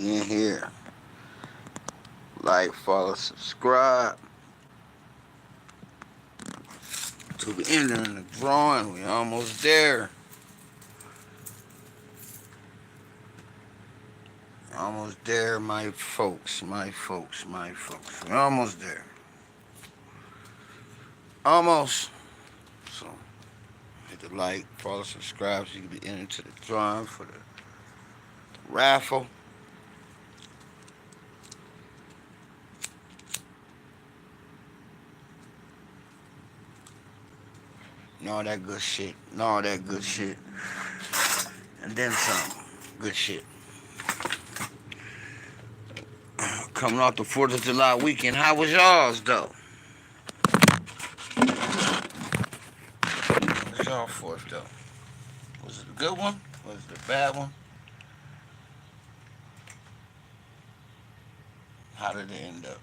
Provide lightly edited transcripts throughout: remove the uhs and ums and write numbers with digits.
in here. Like, follow, subscribe to be entering the drawing. We almost there. Almost there, my folks, my folks, my folks. We're almost there. Almost. So, hit the like, follow, subscribe so you can be entered to the drawing for the raffle. And all that good shit. And all that good shit. And then some good shit. Coming off the 4th of July weekend, how was y'all's though? How was y'all 4th though? Was it a good one? Was it a bad one? How did it end up?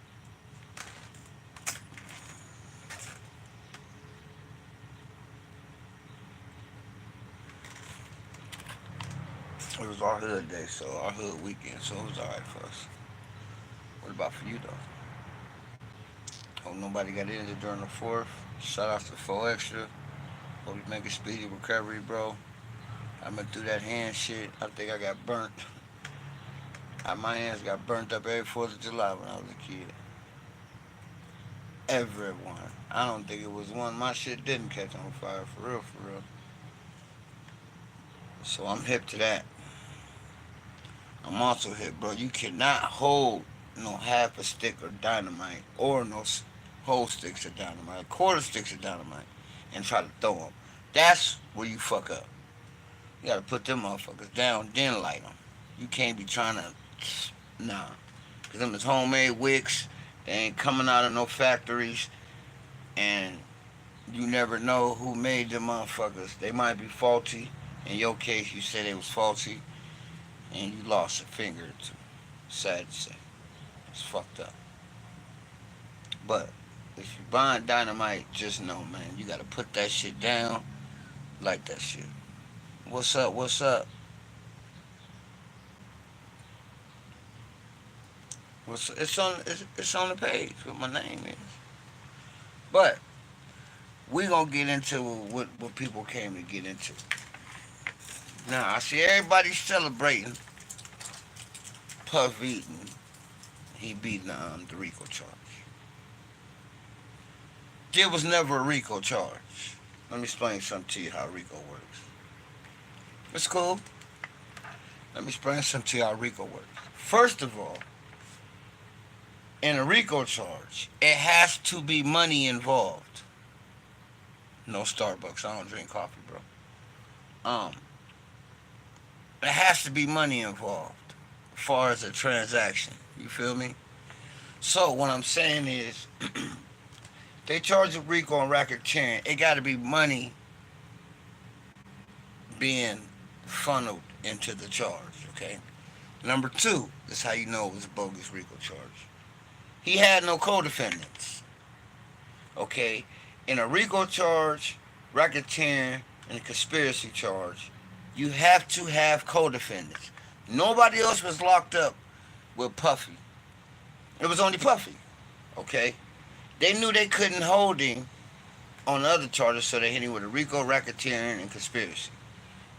It was our hood day, so our hood weekend, so it was alright for us. What about for you though? Hope nobody got injured during the 4th. Shout out to 4 Extra. Hope you make a speedy recovery, bro. I went through that hand shit. I think I got burnt. My hands got burnt up every 4th of July when I was a kid. Everyone. I don't think it was one. My shit didn't catch on fire, for real, for real. So I'm hip to that. I'm also hip, bro. You cannot hold no half a stick of dynamite or no whole sticks of dynamite, quarter sticks of dynamite, and try to throw them. That's where you fuck up. You gotta put them motherfuckers down, then light them. You can't be trying to, nah. Because them is homemade wicks. They ain't coming out of no factories. And you never know who made them motherfuckers. They might be faulty. In your case, you said they was faulty. And you lost a finger or two. Sad to say. It's fucked up. But if you buying dynamite, just know, man, you gotta put that shit down like that shit. What's up? What's up? It's on the page what my name is. But we gonna get into what people came to get into. Now I see everybody celebrating Puff Eaton. He beat the RICO charge. There was never a RICO charge. Let me explain something to you how RICO works. It's cool. Let me explain something to you how RICO works. First of all, in a RICO charge, it has to be money involved. No Starbucks. I don't drink coffee, bro. Um, it has to be money involved as far as a transaction. You feel me? So what I'm saying is, they charge a RICO on racketeering. It got to be money being funneled into the charge. Okay. Number two, this is how you know it was a bogus RICO charge. He had no co-defendants. Okay. In a RICO charge, racketeering, and a conspiracy charge, you have to have co-defendants. Nobody else was locked up with Puffy. It was only Puffy. Okay. They knew they couldn't hold him on the other charges, so they hit him with a RICO, racketeering, and conspiracy.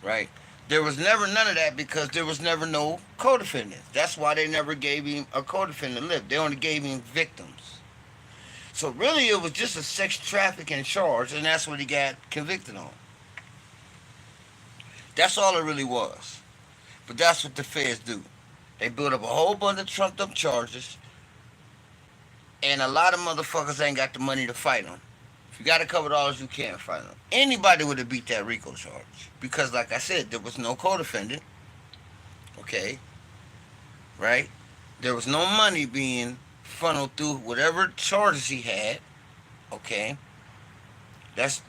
Right? There was never none of that because there was never no co-defendants. That's why they never gave him a co-defendant list. They only gave him victims. So really, it was just a sex trafficking charge, and that's what he got convicted on. That's all it really was. But that's what the feds do. They build up a whole bunch of trumped up charges, and a lot of motherfuckers ain't got the money to fight them. If you got a couple dollars, you can't fight them. Anybody would have beat that RICO charge because, like I said, there was no co-defendant. Okay, right? There was no money being funneled through whatever charges he had. Okay, that's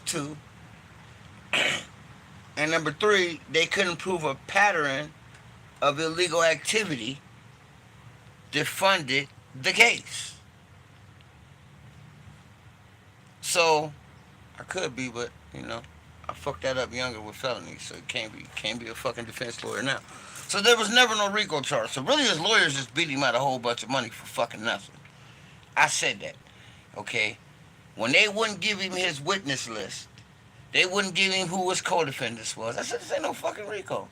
two. And number three, they couldn't prove a pattern of illegal activity that funded the case. So I could be, but I fucked that up younger with felonies, so it can't be a fucking defense lawyer now. So there was never no RICO charge. So really his lawyers just beat him out a whole bunch of money for fucking nothing. I said that. Okay? When they wouldn't give him his witness list, they wouldn't give him who his co-defendants was. I said, this ain't no fucking RICO.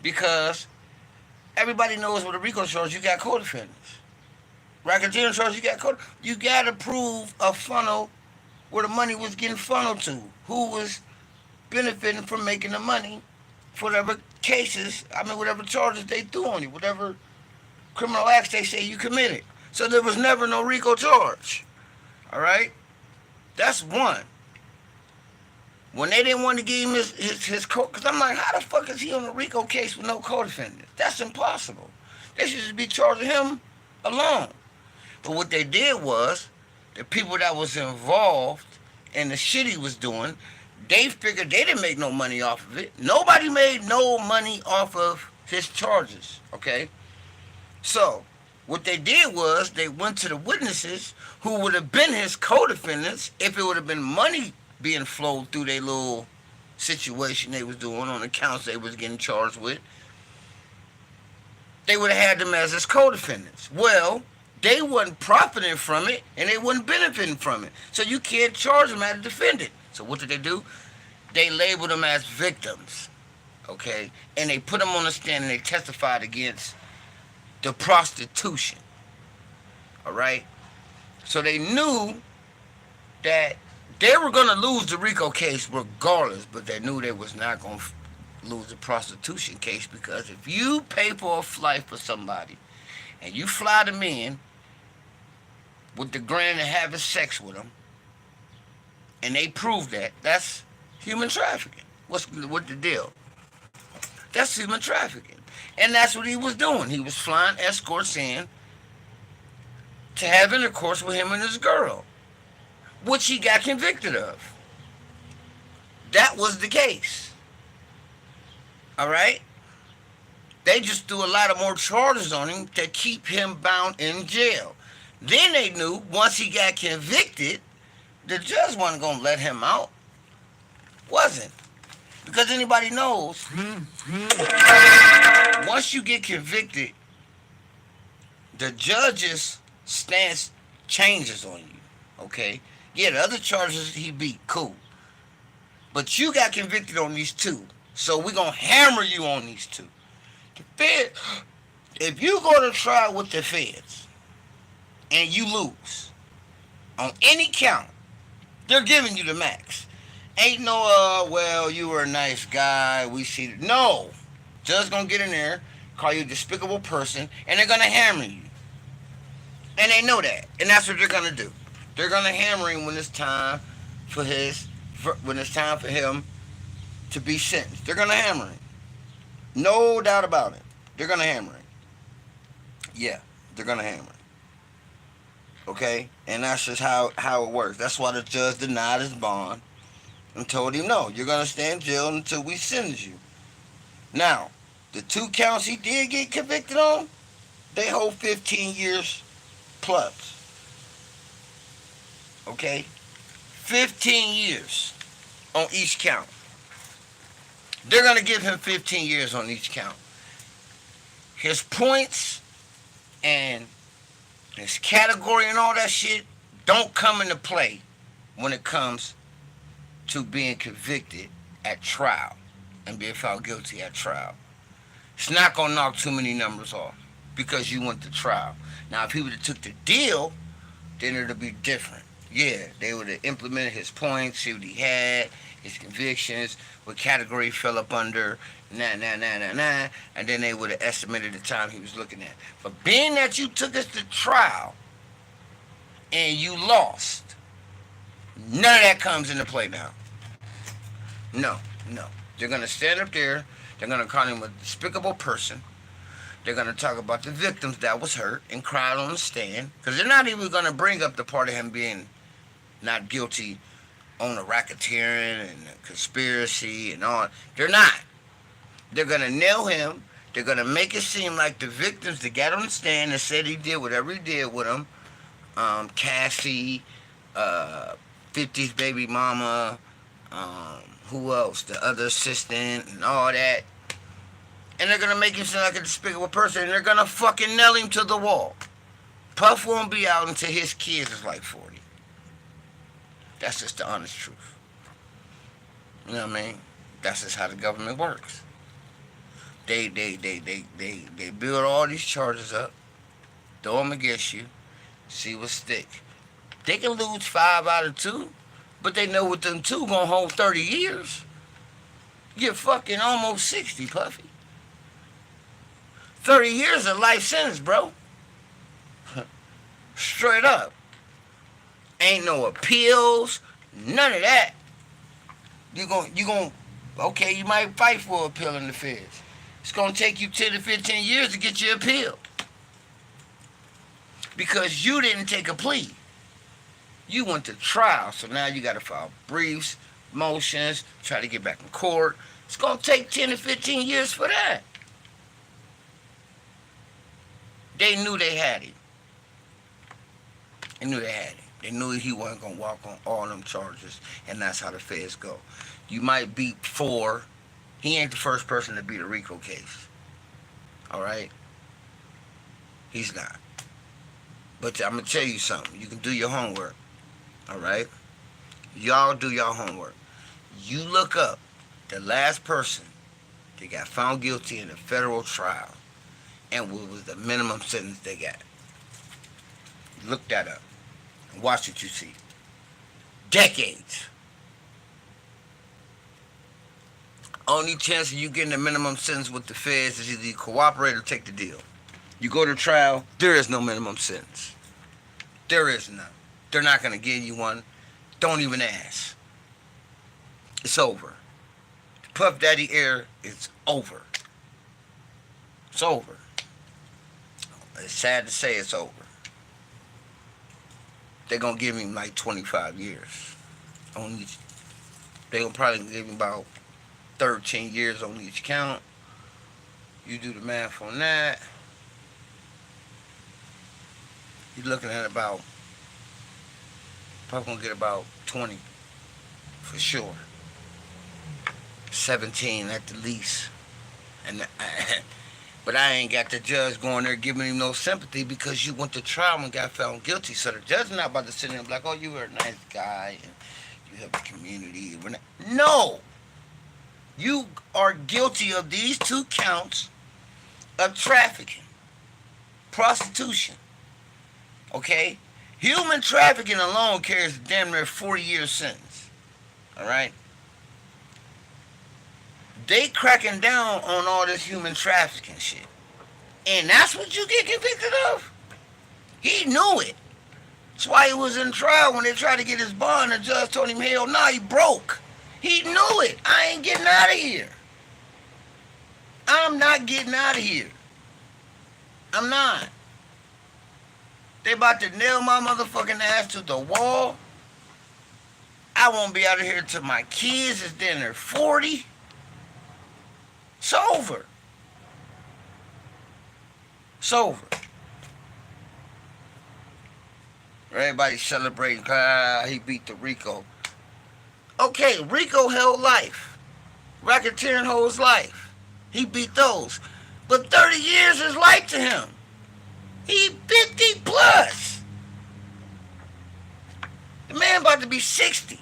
Because everybody knows with a RICO charge, you got co-defendants. Racketeering charge, you got to prove a funnel where the money was getting funneled to. Who was benefiting from making the money for whatever cases, whatever charges they threw on you, whatever criminal acts they say you committed. So there was never no RICO charge. All right? That's one. When they didn't want to give him his because I'm like, how the fuck is he on a RICO case with no co-defendant? That's impossible. They should just be charging him alone. But what they did was, the people that was involved in the shit he was doing, they figured they didn't make no money off of it. Nobody made no money off of his charges, okay? So, what they did was, they went to the witnesses who would have been his co-defendants if it would have been money being flowed through their little situation they was doing on accounts they was getting charged with. They would have had them as his co-defendants. Well, they wasn't profiting from it, and they wasn't benefiting from it. So you can't charge them as a defendant. So what did they do? They labeled them as victims, okay? And they put them on the stand, and they testified against the prostitution, all right? So they knew that they were going to lose the RICO case regardless, but they knew they was not going to lose the prostitution case, because if you pay for a flight for somebody and you fly them in with the grand of having sex with them, and they prove that, that's human trafficking. What's the deal? That's human trafficking. And that's what he was doing. He was flying escorts in to have intercourse with him and his girl, which he got convicted of. That was the case. All right? They just threw a lot of more charges on him to keep him bound in jail. Then they knew once he got convicted, the judge wasn't going to let him out. Wasn't. Because anybody knows, once you get convicted, the judge's stance changes on you. Okay? Yeah, the other charges he beat, cool. But you got convicted on these two. So we're going to hammer you on these two. The Fed, if you go to trial with the feds and you lose on any count, they're giving you the max. Ain't no, well, you were a nice guy, we see. No. Judge's going to get in there, call you a despicable person, and they're going to hammer you. And they know that. And that's what they're going to do. They're going to hammer him when it's time for him to be sentenced. They're going to hammer him. No doubt about it. They're going to hammer him. Yeah, they're going to hammer him. Okay? And that's just how it works. That's why the judge denied his bond and told him, no, you're going to stay in jail until we sentence you. Now, the two counts he did get convicted on, they hold 15 years plus. Okay? 15 years on each count. They're going to give him 15 years on each count. His points and his category and all that shit don't come into play when it comes to being convicted at trial and being found guilty at trial. It's not going to knock too many numbers off because you went to trial. Now, if he would have took the deal, then it would be different. Yeah, they would have implemented his points, see what he had, his convictions, what category he fell up under, and then they would have estimated the time he was looking at. But being that you took us to trial and you lost, none of that comes into play now. No. They're going to stand up there, they're going to call him a despicable person, they're going to talk about the victims that was hurt and cried on the stand, because they're not even going to bring up the part of him being not guilty on the racketeering and the conspiracy and all. They're not. They're going to nail him. They're going to make it seem like the victims that got on the stand and said he did whatever he did with them, Cassie, 50's baby mama, who else? The other assistant and all that. And they're gonna make him sound like a despicable person, and they're gonna fucking nail him to the wall. Puff won't be out until his kids is like 40. That's just the honest truth. You know what I mean? That's just how the government works. They build all these charges up, throw them against you, see what stick. They can lose 5 out of 2, but they know with them 2 gonna hold 30 years. You're fucking almost 60, Puffy. 30 years of life sentence, bro. Straight up. Ain't no appeals, none of that. Okay, you might fight for appeal in the feds. It's gonna take you 10 to 15 years to get your appeal. Because you didn't take a plea. You went to trial, so now you gotta file briefs, motions, try to get back in court. It's gonna take 10 to 15 years for that. They knew they had him. They knew they had him. They knew he wasn't gonna walk on all them charges, and that's how the feds go. You might beat 4. He ain't the first person to beat a RICO case. All right? He's not. But I'm gonna tell you something. You can do your homework. All right? Y'all do your homework. You look up the last person that got found guilty in a federal trial and what was the minimum sentence they got. Look that up and watch what you see. Decades. Only chance of you getting a minimum sentence with the feds is either you cooperate or take the deal. You go to trial, there is no minimum sentence. There is none. They're not going to give you one. Don't even ask. It's over. Puff Daddy era is over. It's over. It's sad to say it's over. They're going to give him like 25 years. They're going to probably give him about 13 years on each count. You do the math on that. You're looking at about, probably gonna get about 20 for sure. 17 at the least. But I ain't got the judge going there giving him no sympathy because you went to trial and got found guilty. So the judge is not about to sit there and be like, oh, you were a nice guy and you helped the community. No! You are guilty of these 2 counts of trafficking, prostitution. Okay? Human trafficking alone carries a damn near 40-year sentence. Alright? They cracking down on all this human trafficking shit. And that's what you get convicted of? He knew it. That's why he was in trial when they tried to get his bond. The judge told him, hell no, he broke. He knew it. I ain't getting out of here. I'm not getting out of here. I'm not. They about to nail my motherfucking ass to the wall. I won't be out of here till my kids is then they're 40. It's over. It's over. Everybody celebrating, he beat the RICO. Okay, RICO held life. Racketeering holds life. He beat those. But 30 years is life to him. He 50 plus. The man about to be 60.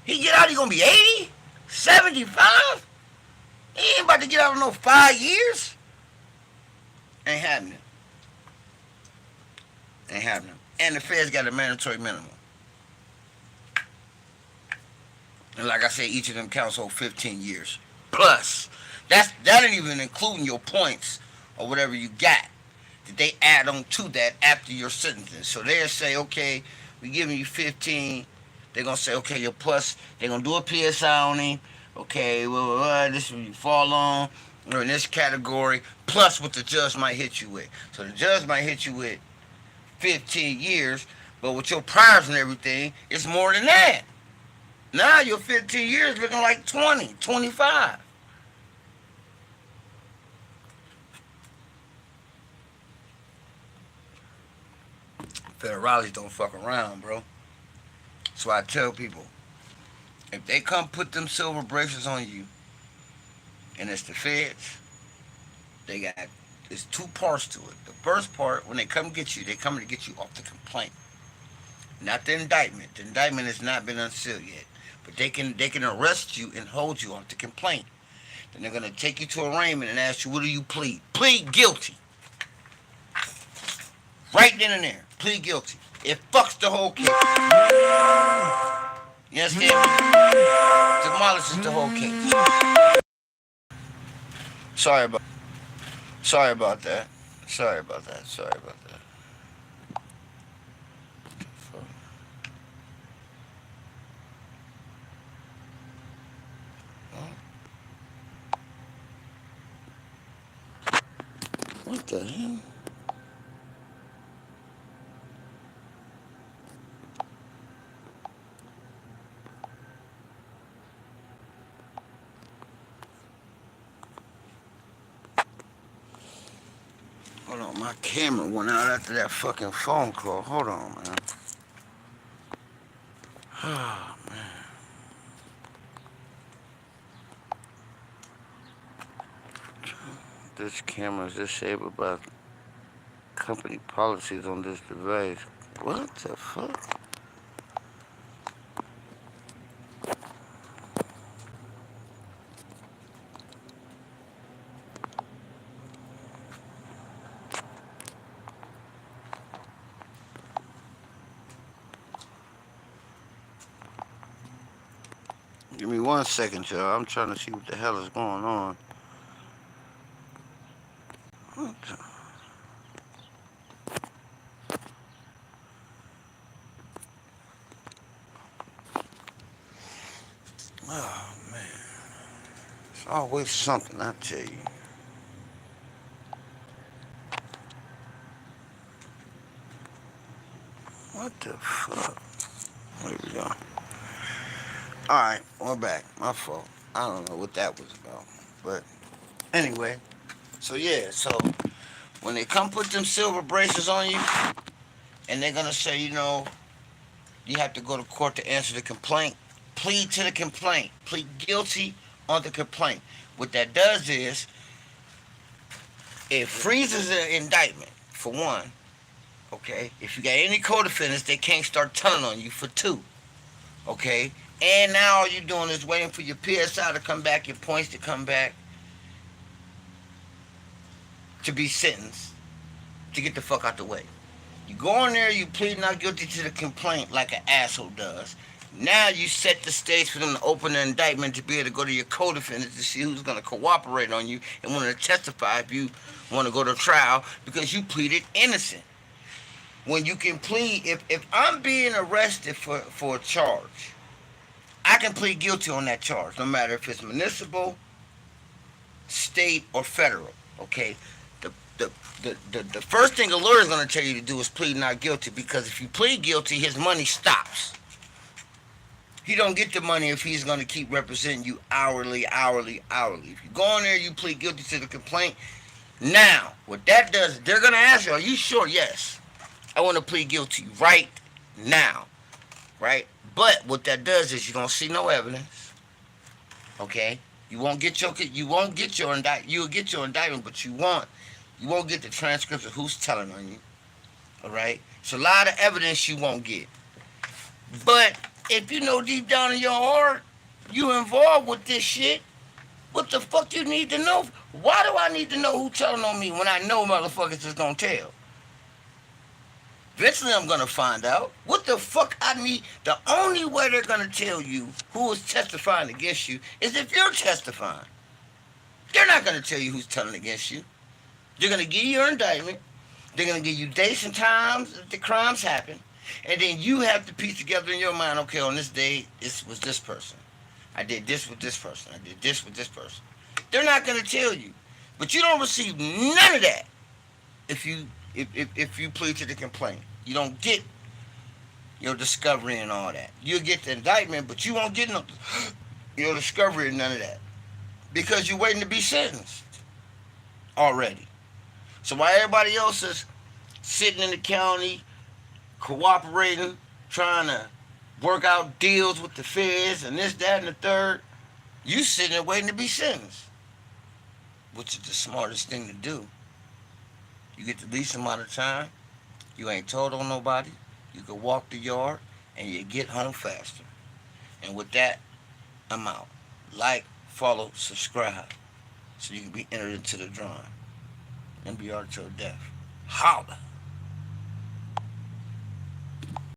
He get out, he gonna be 80? 75? He ain't about to get out in no 5 years. Ain't happening. Ain't happening. And the feds got a mandatory minimum. And like I said, each of them counts hold 15 years. Plus. That ain't even including your points or whatever you got. That they add on to that after your sentencing. So they'll say, okay, we giving you 15. They're going to say, okay, your plus, they're going to do a PSI on him. Okay, well, this will you fall on. Or in this category. Plus what the judge might hit you with. So the judge might hit you with 15 years. But with your priors and everything, it's more than that. Now your 15 years looking like 20, 25. Federales don't fuck around, bro. So I tell people, if they come put them silver bracelets on you and it's the feds. They got there's two parts to it. The first part, when they come get you, they coming to get you off the complaint, not the indictment. The indictment has not been unsealed yet, but they can arrest you and hold you off the complaint. Then they're gonna take you to arraignment and ask you, what do you plead? Plead guilty. Right then and there, plead guilty. It fucks the whole case. You understand me? Demolishes the whole case. Sorry about. Sorry about that. Sorry about that. Sorry about that. What the hell? Hold on, my camera went out after that fucking phone call. Hold on, man. Oh, man. This camera is disabled by company policies on this device. What the fuck? Give me 1 second, y'all. I'm trying to see what the hell is going on. What the? Oh, man. It's always something, I tell you. What the fuck? There we go. Alright, we're back. My fault. I don't know what that was about. But anyway, so yeah, so when they come put them silver braces on you, and they're gonna say, you have to go to court to answer the complaint, plead to the complaint, plead guilty on the complaint. What that does is it freezes the indictment, for one, okay? If you got any co-defendants, they can't start telling on you, for two, okay? And now all you're doing is waiting for your PSI to come back, your points to come back, to be sentenced, to get the fuck out the way. You go in there, you plead not guilty to the complaint like an asshole does. Now you set the stage for them to open the indictment to be able to go to your co-defendants to see who's going to cooperate on you and want to testify if you want to go to trial because you pleaded innocent. When you can plead, if I'm being arrested for a charge, I can plead guilty on that charge, no matter if it's municipal, state, or federal, okay? The first thing a lawyer is going to tell you to do is plead not guilty, because if you plead guilty, his money stops. He don't get the money if he's going to keep representing you hourly. If you go in there, you plead guilty to the complaint. Now, what that does, they're going to ask you, are you sure? Yes. I want to plead guilty right now, right? But what that does is you don't see no evidence, okay? You won't get your indictment. You'll get your indictment, but you won't get the transcripts of who's telling on you, all right? It's a lot of evidence you won't get. But if you know deep down in your heart you involved with this shit, what the fuck you need to know? Why do I need to know who's telling on me when I know motherfuckers is gonna tell? Eventually I'm gonna find out. What the fuck I need? The only way they're gonna tell you who is testifying against you is if you're testifying. They're not gonna tell you who's telling against you. They're gonna give you your indictment. They're gonna give you dates and times that the crimes happened, and then you have to piece together in your mind, okay, on this day, this was this person. I did this with this person. I did this with this person. They're not gonna tell you, but you don't receive none of that if you plead to the complaint. You don't get your discovery and all that. You'll get the indictment, but you won't get your discovery and none of that, because you're waiting to be sentenced already. So while everybody else is sitting in the county, cooperating, trying to work out deals with the feds and this, that, and the third, you sitting there waiting to be sentenced. which is the smartest thing to do. You get the least amount of time. You ain't told on nobody. You can walk the yard and you get home faster. And with that, I'm out. Like, follow, subscribe so you can be entered into the drawing. NBR till death. Holla.